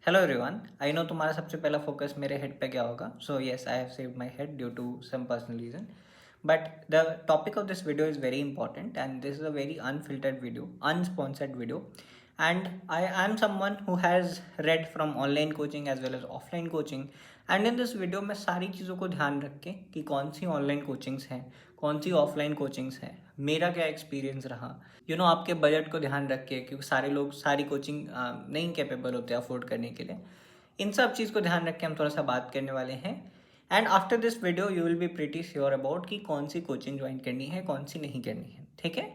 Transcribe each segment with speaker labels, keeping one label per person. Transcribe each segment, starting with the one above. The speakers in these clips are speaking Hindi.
Speaker 1: Hello everyone. आई नो तुम्हारा सबसे पहला फोकस मेरे हेड पे क्या होगा। So yes, I have saved my head due to some personal reason, but the topic of this video is very important and this is a very unfiltered video, unsponsored video, and I am someone who has read from online coaching as well as offline coaching. And in this video मैं सारी चीज़ों को ध्यान रख के कि कौन सी ऑनलाइन कोचिंग्स हैं, कौन सी ऑफलाइन कोचिंग्स हैं, मेरा क्या एक्सपीरियंस रहा, आपके बजट को ध्यान रख के, क्योंकि सारे लोग सारी कोचिंग नहीं कैपेबल होते अफोर्ड करने के लिए। इन सब चीज़ को ध्यान रख के हम थोड़ा सा बात करने वाले हैं। And after this video you will be pretty sure about कि कौन सी कोचिंग ज्वाइन करनी है, कौन सी नहीं करनी है। ठीक है।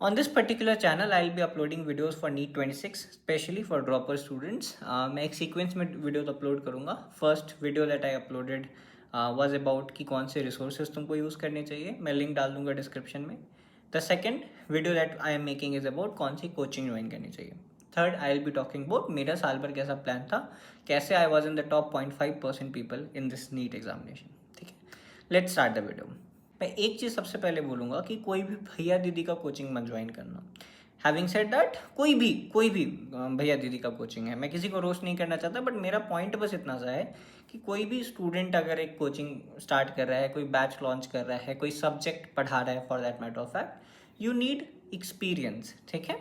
Speaker 1: On this particular channel I will be uploading videos for NEET 26 specially for dropper students. मैं एक सीक्वेंस में वीडियोज अपलोड करूँगा। First video that I uploaded was about कि कौन से रिसोर्सेज तुमको यूज़ करने चाहिए, मैं लिंक डाल दूंगा डिस्क्रिप्शन में। The second video that I am making is about कौन सी कोचिंग ज्वाइन करनी चाहिए। Third I will be talking about मेरा साल भर कैसा प्लान था, कैसे I was in the top 0.5% people in this NEET examination. ठीक है, लेट्स स्टार्ट द वीडियो। मैं एक चीज़ सबसे पहले बोलूँगा कि कोई भी भैया दीदी का कोचिंग मत ज्वाइन करना। हैविंग सेड दैट, कोई भी भैया दीदी का कोचिंग है, मैं किसी को रोस्ट नहीं करना चाहता, बट मेरा पॉइंट बस इतना सा है कि कोई भी स्टूडेंट अगर एक कोचिंग स्टार्ट कर रहा है, कोई बैच लॉन्च कर रहा है, कोई सब्जेक्ट पढ़ा रहा है, for that matter of fact you need experience. ठीक है।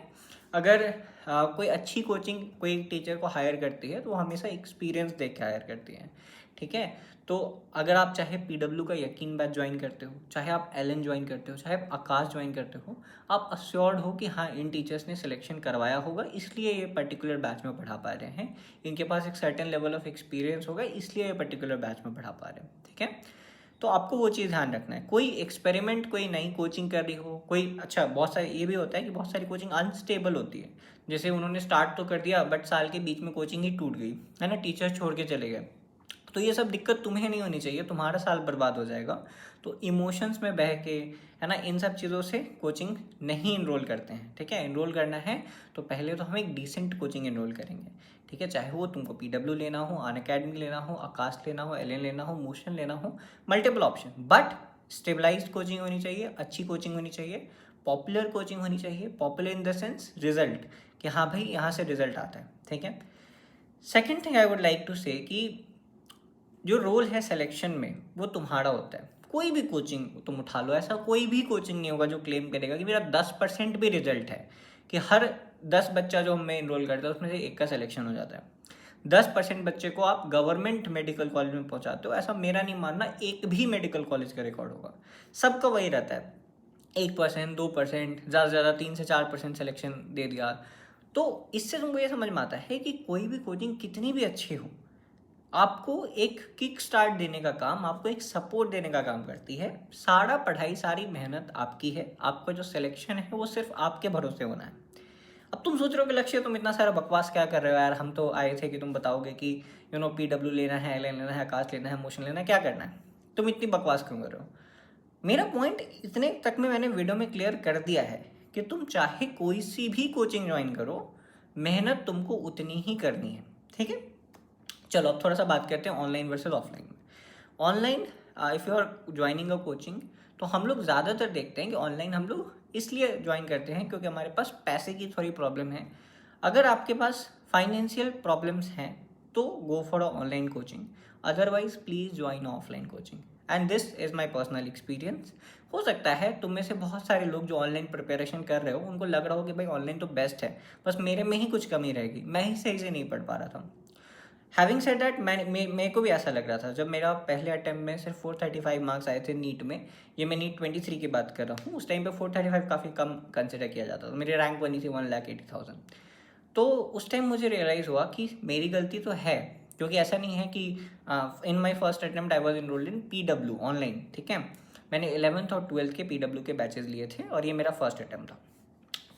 Speaker 1: अगर कोई अच्छी कोचिंग कोई टीचर को हायर करती है तो वो हमेशा एक्सपीरियंस देख के हायर करती है। ठीक है। तो अगर आप चाहे पीडब्ल्यू का यकीन बैच ज्वाइन करते हो, चाहे आप एलएन ज्वाइन करते हो, चाहे आप आकाश ज्वाइन करते हो, आप अश्योर्ड हो कि हाँ इन टीचर्स ने सिलेक्शन करवाया होगा, इसलिए ये पर्टिकुलर बैच में पढ़ा पा रहे हैं, इनके पास एक सर्टेन लेवल ऑफ एक्सपीरियंस होगा, इसलिए ये पर्टिकुलर बैच में पढ़ा पा रहे हैं। ठीक है। तो आपको वो चीज़ ध्यान रखना है। कोई एक्सपेरिमेंट, कोई नई कोचिंग कर रही हो, कोई अच्छा, बहुत सारी ये भी होता है कि बहुत सारी कोचिंग अनस्टेबल होती है। जैसे उन्होंने स्टार्ट तो कर दिया बट साल के बीच में कोचिंग ही टूट गई, है ना, टीचर छोड़ के चले गए। तो ये सब दिक्कत तुम्हें नहीं होनी चाहिए, तुम्हारा साल बर्बाद हो जाएगा। तो इमोशंस में बह के, है ना, इन सब चीज़ों से कोचिंग नहीं इनरोल करते हैं। ठीक है। इनरोल करना है तो पहले तो हम एक डिसेंट कोचिंग इनरोल करेंगे। ठीक है। चाहे वो तुमको पीडब्ल्यू लेना हो, अन अकेडमी लेना हो, आकाश लेना हो, एलएन लेना हो, मोशन लेना हो, multiple option, but stabilized coaching होनी चाहिए, अच्छी कोचिंग होनी चाहिए, पॉपुलर कोचिंग होनी चाहिए। Popular in the sense result, कि हाँ भाई यहाँ से रिजल्ट आता है। ठीक है। Second thing I would like to say कि जो रोल है सिलेक्शन में वो तुम्हारा होता है। कोई भी कोचिंग तुम उठा लो, ऐसा कोई भी कोचिंग नहीं होगा जो क्लेम करेगा कि मेरा 10% भी रिजल्ट है, कि हर 10 बच्चा जो हमें इनरोल करता है उसमें से एक का सिलेक्शन हो जाता है। 10% बच्चे को आप गवर्नमेंट मेडिकल कॉलेज में पहुंचाते हो, ऐसा मेरा नहीं मानना एक भी मेडिकल कॉलेज का रिकॉर्ड होगा। सबका वही रहता है, 1%, 2%, ज़्यादा से ज़्यादा 3 से 4% सिलेक्शन दे दिया। तो इससे तुमको ये समझ में आता है कि कोई भी कोचिंग कितनी भी अच्छी हो, आपको एक किक स्टार्ट देने का काम, आपको एक सपोर्ट देने का काम करती है। सारा पढ़ाई, सारी मेहनत आपकी है, आपका जो सिलेक्शन है वो सिर्फ आपके भरोसे होना है। अब तुम सोच रहे हो कि लक्ष्य तुम इतना सारा बकवास क्या कर रहे हो यार, हम तो आए थे कि तुम बताओगे कि पीडब्ल्यू लेना है, एलएन लेना है, आकाश लेना है, मोशन लेना है, क्या करना है, तुम इतनी बकवास क्यों कर रहे हो। मेरा पॉइंट इतने तक में मैंने वीडियो में क्लियर कर दिया है कि तुम चाहे कोई सी भी कोचिंग ज्वाइन करो, मेहनत तुमको उतनी ही करनी है। ठीक है। चलो अब थोड़ा सा बात करते हैं ऑनलाइन वर्सेस ऑफलाइन में। Online, if you are joining a coaching, तो हम लोग ज़्यादातर देखते हैं कि ऑनलाइन हम लोग इसलिए ज्वाइन करते हैं क्योंकि हमारे पास पैसे की थोड़ी प्रॉब्लम है। अगर आपके पास फाइनेंशियल प्रॉब्लम्स हैं तो गो for a online coaching, otherwise please join offline coaching. And this is my personal experience. हो सकता है तुम में से बहुत सारे लोग जो ऑनलाइन प्रिपरेशन कर रहे हो उनको लग रहा हो कि भाई ऑनलाइन तो बेस्ट है, बस मेरे में ही कुछ कमी रहेगी, मैं ही सही से नहीं पढ़ पा रहा था। हैविंग सेड दैट, मेरे को भी ऐसा लग रहा था जब मेरा पहले अटैम्प्ट में सिर्फ 435 मार्क्स आए थे नीट में। ये मैं नीट 23 की बात कर रहा हूँ। उस टाइम पे 435 काफ़ी कम कंसिडर किया जाता था। मेरी रैंक बनी थी 1,80,000। तो उस टाइम मुझे रियलाइज़ हुआ कि मेरी गलती तो है, क्योंकि ऐसा नहीं है कि in my first attempt I was enrolled in PW online. ठीक है। मैंने 11th और 12th के पीडब्ल्यू के बैचेज लिए थे और ये मेरा फर्स्ट अटैम्प्ट था।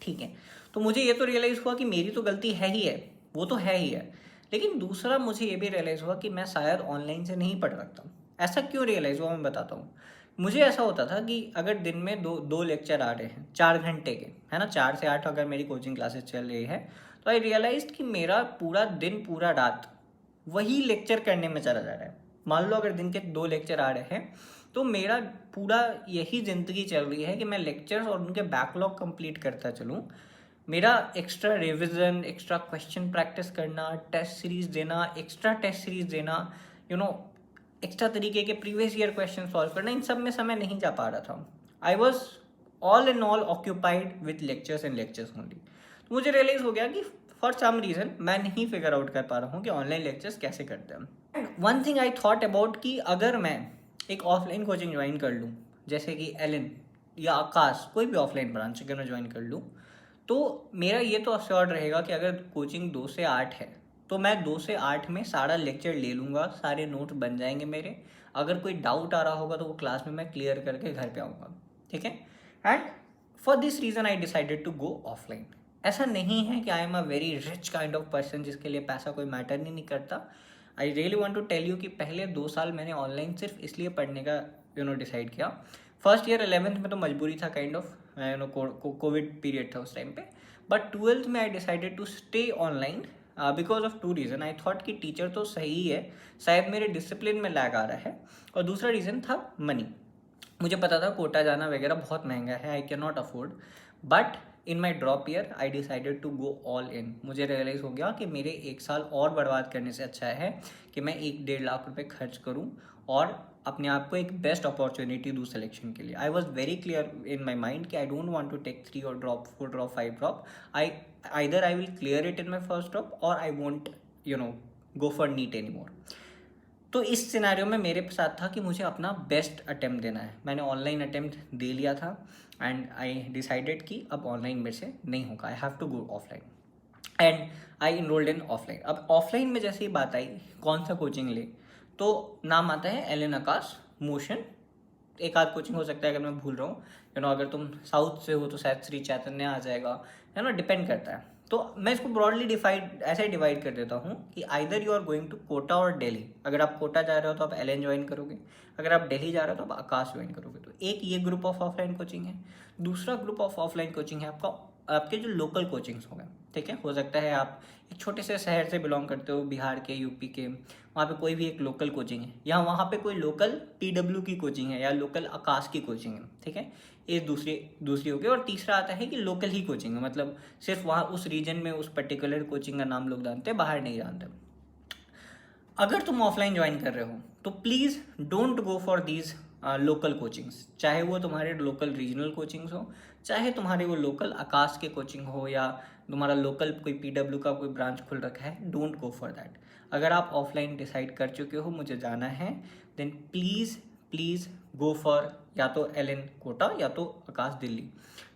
Speaker 1: ठीक है। तो मुझे ये तो रियलाइज़ हुआ कि मेरी तो गलती है ही है, वो तो है ही है। लेकिन दूसरा मुझे ये भी रियलाइज़ हुआ कि मैं शायद ऑनलाइन से नहीं पढ़ सकता। ऐसा क्यों रियलाइज़ हुआ मैं बताता हूँ। मुझे ऐसा होता था कि अगर दिन में दो दो लेक्चर आ रहे हैं 4 घंटे के, है ना, 4 से 8 अगर मेरी कोचिंग क्लासेस चल रही है, तो आई रियलाइज कि मेरा पूरा दिन पूरा रात वही लेक्चर करने में चला जा रहा है। मान लो अगर दिन के 2 लेक्चर आ रहे हैं तो मेरा पूरा यही ज़िंदगी चल रही है कि मैं लेक्चर्स और उनके बैकलॉग कंप्लीट करता चलूँ। मेरा extra revision, extra question practice करना, टेस्ट सीरीज देना, एक्स्ट्रा टेस्ट सीरीज देना, यू नो एक्स्ट्रा तरीके के प्रीवियस ईयर क्वेश्चन सॉल्व करना, इन सब में समय नहीं जा पा रहा था. I was all in all occupied with lectures and lectures only. तो मुझे रियलाइज हो गया कि फॉर सम रीज़न मैं नहीं फिगर आउट कर पा रहा हूँ कि ऑनलाइन लेक्चर्स कैसे करते हैं. One thing I thought about कि अगर मैं एक ऑफलाइन कोचिंग ज्वाइन कर लूँ, जैसे कि एलन या आकाश, कोई भी ऑफलाइन ब्रांच अगर मैं ज्वाइन कर लूँ, तो मेरा ये तो अश्योर्ड रहेगा कि अगर कोचिंग 2 से 8 है तो मैं 2 से 8 में सारा लेक्चर ले लूँगा, सारे नोट बन जाएंगे मेरे. अगर कोई डाउट आ रहा होगा तो वो क्लास में मैं क्लियर करके घर पे आऊँगा. ठीक है. And for this reason I decided to go offline. ऐसा नहीं है कि I am a very rich kind of person जिसके लिए पैसा कोई मैटर नहीं करता. I really want to tell you कि पहले 2 साल मैंने ऑनलाइन सिर्फ इसलिए पढ़ने का डिसाइड किया. फर्स्ट ईयर 11th में तो मजबूरी था काइंड ऑफ, कोविड पीरियड था उस टाइम पे. बट 12th में I decided to stay online because of 2 reason. I thought कि टीचर तो सही है, शायद मेरे डिसिप्लिन में लैग आ रहा है, और दूसरा रीज़न था मनी. मुझे पता था कोटा जाना वगैरह बहुत महंगा है, I can not afford. But in my drop year I decided to go all in. मुझे रियलाइज़ हो गया कि मेरे 1 साल और बर्बाद करने से अच्छा है कि मैं 1-1.5 लाख रुपए खर्च करूं और अपने आप को एक बेस्ट अपॉर्चुनिटी दूँ सिलेक्शन के लिए. I was very clear in my mind कि I don't want to take 3 और drop, 4 drop, 5 drop. Either I will clear it in my first drop और I won't go for NEET any more. तो इस सिनेरियो में मेरे साथ था कि मुझे अपना बेस्ट अटेम्प्ट देना है. मैंने ऑनलाइन अटेम्प्ट दे लिया था एंड आई डिसाइडेड कि अब ऑनलाइन मेरे से नहीं होगा, I have to go offline. And I enrolled in offline. अब ऑफलाइन में जैसे ही बात आई कौन सा कोचिंग ले, तो नाम आता है एलन, आकाश, मोशन. एक आध कोचिंग हो सकता है अगर मैं भूल रहा हूँ. अगर तुम साउथ से हो तो शायद श्री चैतन्य आ जाएगा, डिपेंड करता है. तो मैं इसको ब्रॉडली ऐसे डिवाइड कर देता हूँ कि either you are going to Kota और दिल्ली. अगर आप कोटा जा रहे हो तो आप एलन ज्वाइन करोगे, अगर आप दिल्ली जा रहे हो तो आप आकाश ज्वाइन करोगे. तो एक ये ग्रुप ऑफ ऑफलाइन कोचिंग है. दूसरा ग्रुप ऑफ ऑफलाइन कोचिंग है आपके जो लोकल कोचिंग्स हो गए. ठीक है, हो सकता है आप एक छोटे से शहर से बिलोंग करते हो, बिहार के, यूपी के, वहाँ पे कोई भी एक लोकल कोचिंग है, या वहाँ पे कोई लोकल PW की कोचिंग है या लोकल आकाश की कोचिंग है. ठीक है, ये दूसरी हो गई. और तीसरा आता है कि लोकल ही कोचिंग है, मतलब सिर्फ वहाँ उस रीजन में उस पर्टिकुलर कोचिंग का नाम लोग जानते हैं, बाहर नहीं जानते. अगर तुम ऑफलाइन ज्वाइन कर रहे हो तो please don't go for these local coachings. चाहे वो तुम्हारे लोकल रीजनल कोचिंग्स हो, चाहे तुम्हारे वो लोकल आकाश के कोचिंग हो, या तुम्हारा लोकल कोई PW का कोई ब्रांच खुल रखा है, डोंट गो फॉर दैट. अगर आप ऑफलाइन डिसाइड कर चुके हो मुझे जाना है, देन प्लीज़ गो फॉर या तो एलन कोटा या तो आकाश दिल्ली.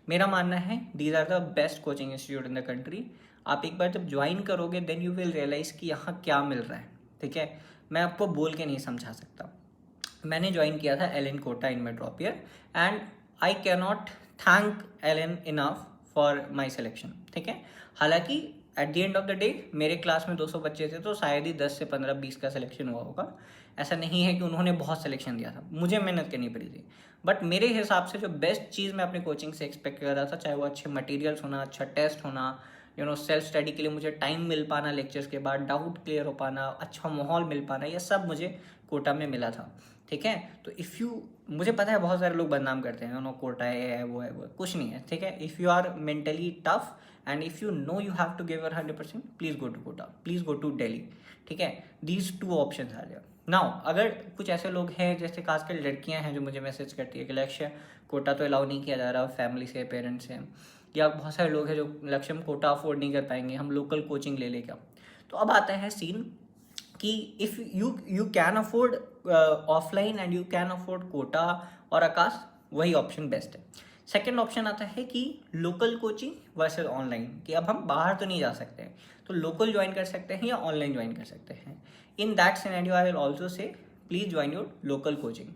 Speaker 1: मेरा मानना है these are the best coaching institute in the country. आप एक बार जब ज्वाइन करोगे देन यू विल रियलाइज़ कि यहाँ क्या मिल रहा है. ठीक है, मैं आपको बोल के नहीं समझा सकता. मैंने ज्वाइन किया था Allen Kota in my drop year and I can not thank Allen enough for my selection. ठीक है, हालांकि at the end of the day मेरे क्लास में 200 बच्चे थे तो शायद ही 10 से 15, 20 का सिलेक्शन हुआ होगा. ऐसा नहीं है कि उन्होंने बहुत सिलेक्शन दिया था, मुझे मेहनत करनी पड़ी थी. बट मेरे हिसाब से जो बेस्ट चीज़ मैं अपनी कोचिंग से एक्सपेक्ट कर रहा था, चाहे वो अच्छे मटेरियल्स होना, अच्छा टेस्ट होना, सेल्फ स्टडी के लिए मुझे टाइम मिल पाना, लेक्चर्स के बाद डाउट क्लियर हो पाना, अच्छा माहौल मिल पाना, ये सब मुझे कोटा में मिला था. ठीक है, तो मुझे पता है बहुत सारे लोग बदनाम करते हैं, कोटा है वो है, कुछ नहीं है. ठीक है, if you are mentally tough and if you know you have to give your 100%, please go to Kota, please go to Delhi. ठीक है, these 2 option are there. Now अगर कुछ ऐसे लोग हैं, जैसे खासकर लड़कियां हैं जो मुझे मैसेज करती है कि लक्ष्य कोटा तो अलाउ नहीं किया जा रहा, फैमिली से, पेरेंट्स से, या बहुत सारे लोग हैं जो लक्ष्य में कोटा अफोर्ड नहीं कर पाएंगे, हम लोकल कोचिंग ले लेगा. तो अब आता है सीन कि if you can afford offline and you can afford Kota और आकाश, वही ऑप्शन बेस्ट है. सेकेंड ऑप्शन आता है कि लोकल कोचिंग वर्सेस ऑनलाइन, कि अब हम बाहर तो नहीं जा सकते हैं तो लोकल ज्वाइन कर सकते हैं या ऑनलाइन ज्वाइन कर सकते हैं. In that scenario I will also say please join your local coaching.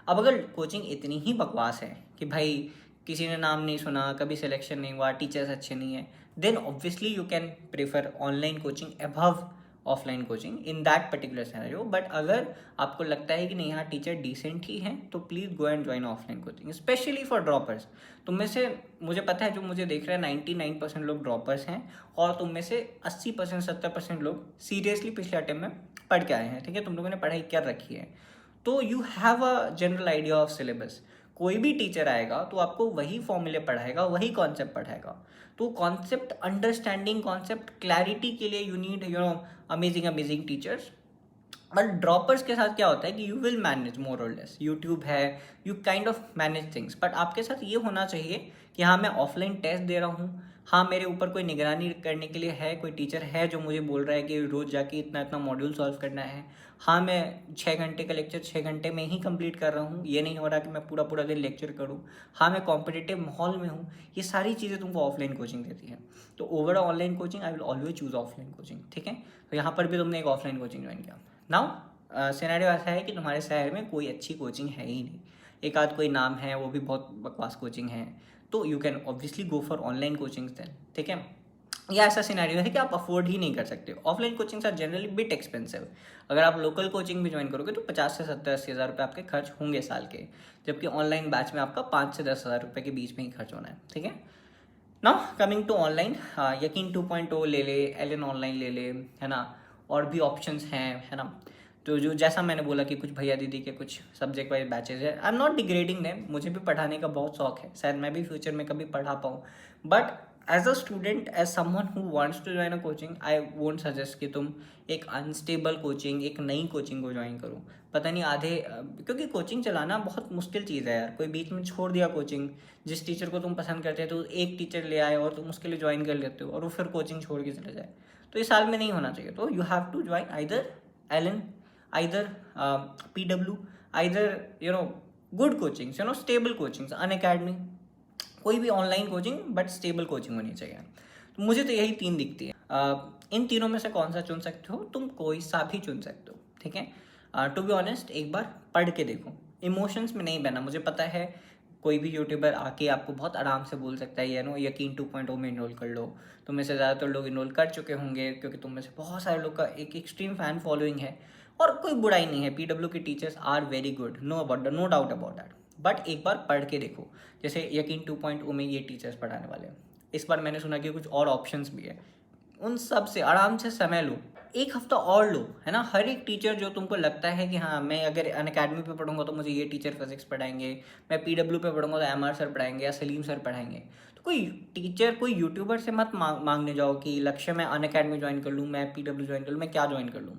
Speaker 1: अब अगर कोचिंग इतनी ही बकवास है कि भाई किसी ने नाम नहीं सुना, कभी सिलेक्शन नहीं हुआ, टीचर्स अच्छे नहीं है, then obviously you can prefer online coaching above offline coaching in that particular scenario. But अगर आपको लगता है कि नहीं यहाँ टीचर डिसेंट ही हैं तो please go and join offline coaching, specially for droppers. तुम में से मुझे पता है जो मुझे देख रहे हैं 99% लोग ड्रॉपर्स हैं, और तुम में से 80%, 70% लोग सीरियसली पिछले अटेम्प्ट में पढ़ के आए हैं. ठीक है, तुम लोगों ने पढ़ाई कर रखी है, तो you have a general idea of syllabus. कोई भी टीचर आएगा तो आपको वही फॉर्मूले पढ़ाएगा, वही कॉन्सेप्ट पढ़ाएगा। तो कॉन्सेप्ट अंडरस्टैंडिंग, कॉन्सेप्ट क्लैरिटी के लिए you need amazing amazing teachers. और ड्रॉपर्स के साथ क्या होता है कि यू विल मैनेज मोर और लेस, यूट्यूब है, you kind of manage things. But आपके साथ ये होना चाहिए कि हाँ मैं ऑफलाइन टेस्ट दे रहा हूँ, हाँ मेरे ऊपर कोई निगरानी करने के लिए है, कोई टीचर है जो मुझे बोल रहा है कि रोज़ जाके इतना इतना मॉड्यूल सॉल्व करना है, हाँ मैं 6 घंटे का लेक्चर 6 घंटे में ही कंप्लीट कर रहा हूँ, ये नहीं हो रहा कि मैं पूरा पूरा दिन लेक्चर करूँ, हाँ मैं कॉम्पिटिटिव माहौल में हूँ। ये सारी चीज़ें तुमको ऑफलाइन कोचिंग देती है। तो over online coaching I will always choose offline coaching, ठीक है। तो यहाँ पर भी तुमने एक ऑफलाइन कोचिंग ज्वाइन किया। नाउ सिनेरियो ऐसा है कि तुम्हारे शहर में कोई अच्छी कोचिंग है ही नहीं, एक आध कोई नाम है, वो भी बहुत बकवास कोचिंग है, तो you can obviously go for online coachings then, ठीक है। या ऐसा सिनेरियो है कि आप अफोर्ड ही नहीं कर सकते, offline coachings are generally bit expensive. अगर आप लोकल कोचिंग भी ज्वाइन करोगे तो 50 से 70-80 हज़ार रुपये आपके खर्च होंगे साल के, जबकि ऑनलाइन बैच में आपका 5 से 10 हज़ार रुपये के बीच में ही खर्च होना है, ठीक है। नाउ कमिंग टू ऑनलाइन, यकीन 2.0 ले ले, एलन ऑनलाइन ले ले, है ना, और भी ऑप्शंस हैं, है ना। तो जो जैसा मैंने बोला कि कुछ भैया दीदी के कुछ सब्जेक्ट वाइज बैचेज है, I am not degrading them, मुझे भी पढ़ाने का बहुत शौक है, शायद मैं भी फ्यूचर में कभी पढ़ा पाऊँ। But as a student, as someone who wants to join a coaching, I won't suggest कि तुम एक अनस्टेबल कोचिंग, एक नई कोचिंग को ज्वाइन करो। पता नहीं आधे क्योंकि कोचिंग चलाना बहुत मुश्किल चीज़ है यार। कोई बीच में छोड़ दिया कोचिंग, जिस टीचर को तुम पसंद करते हो तो एक टीचर ले आए और तुम उसके लिए ज्वाइन कर लेते हो और वो फिर कोचिंग छोड़ के चले जाए, तो ये साल में नहीं होना चाहिए। तो you have to join either Allen, either PW, either good coachings, stable coachings, Unacademy, कोई भी online coaching but stable coaching होनी चाहिए। तो मुझे तो यही 3 दिखती है। इन तीनों में से कौन सा चुन सकते हो, तुम कोई सा भी चुन सकते हो, ठीक है। टू बी ऑनेस्ट, एक बार पढ़ के देखो, इमोशंस में नहीं बहना। मुझे पता है कोई भी यूट्यूबर आके आपको बहुत आराम से बोल सकता है यकीन 2.0 में इनरोल कर लो। तुम में से ज़्यादातर लोग इनरोल कर चुके होंगे क्योंकि तुम में से बहुत सारे लोग का एक एक्सट्रीम फैन फॉलोइंग है, और कोई बुराई नहीं है, PW के teachers are very good, no doubt about that. But एक बार पढ़ के देखो, जैसे यकीन 2.0 में ये टीचर्स पढ़ाने वाले हैं, इस बार मैंने सुना कि कुछ और ऑप्शंस भी है, उन सब से आराम से समय लो, एक हफ्ता और लो, है ना। हर एक टीचर जो तुमको लगता है कि हाँ मैं अगर अनअकैडमी पे पढ़ूंगा तो मुझे ये टीचर फिजिक्स पढ़ाएंगे, मैं PW पे पढ़ूंगा तो MR सर पढ़ाएंगे या सलीम सर पढ़ाएंगे, तो कोई टीचर, कोई यूट्यूबर से मत मांगने जाओ कि लक्ष्य मैं अनअकैडमी ज्वाइन कर लूँ, मैं PW ज्वाइन कर लूँ, मैं क्या ज्वाइन कर लूँ।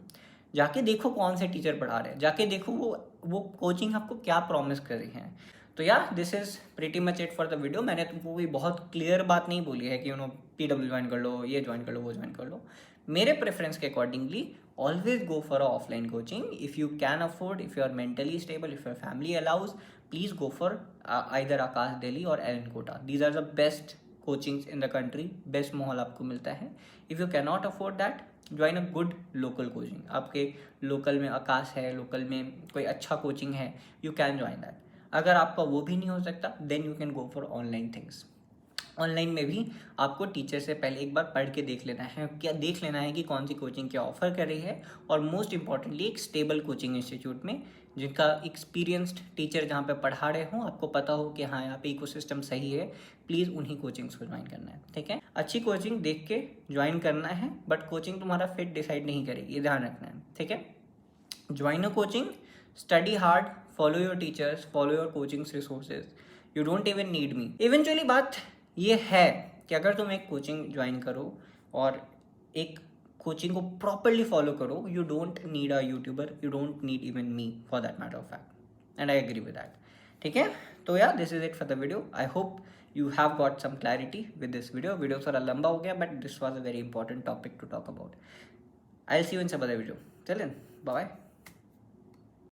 Speaker 1: जाके देखो कौन से टीचर पढ़ा रहे हैं, जाके देखो वो कोचिंग आपको क्या प्रॉमिस कर रही हैं। तो यार this is pretty much it for the video. मैंने तुमको कोई बहुत क्लियर बात नहीं बोली है कि PW ज्वाइन कर लो, ये ज्वाइन कर लो, वो ज्वाइन कर लो। मेरे प्रेफरेंस के accordingly always go for a offline coaching if you can afford, if you are mentally stable, if your family allows, please go for either Aakash Delhi और Allen Kota. These are the best coachings in the country, best माहौल आपको मिलता है। If you can not afford that, join a good local coaching. आपके लोकल में आकाश है, लोकल में कोई अच्छा कोचिंग है, यू कैन ज्वाइन दैट। अगर आपका वो भी नहीं हो सकता, then you can go for online things. Online में भी आपको टीचर से पहले एक बार पढ़ के देख लेना है, क्या देख लेना है कि कौन सी कोचिंग क्या ऑफर कर रही है, और मोस्ट इंपॉर्टेंटली एक स्टेबल कोचिंग इंस्टीट्यूट में जिनका एक्सपीरियंस्ड टीचर जहाँ पे पढ़ा रहे हो, आपको पता हो कि हाँ यहाँ पे इकोसिस्टम सही है, प्लीज़ उन्हीं कोचिंग्स को ज्वाइन करना है, ठीक है। अच्छी कोचिंग देख के ज्वाइन करना है, बट कोचिंग तुम्हारा फिट डिसाइड नहीं करेगी, ये ध्यान रखना है, ठीक है। Join a coaching, study hard, follow your teachers, follow your coachings resources, you don't even need me. Eventually बात ये है कि अगर तुम एक कोचिंग ज्वाइन करो और एक कोचिंग को प्रॉपरली फॉलो करो, you don't need a YouTuber, you don't need even me for that matter of fact, and I agree with that, ठीक है। तो यार this is it for the video. I hope you have got some clarity with this video थोड़ा लंबा हो गया, but this was a very important topic to talk about. I will see you in some other video. चलें, बाय बाय।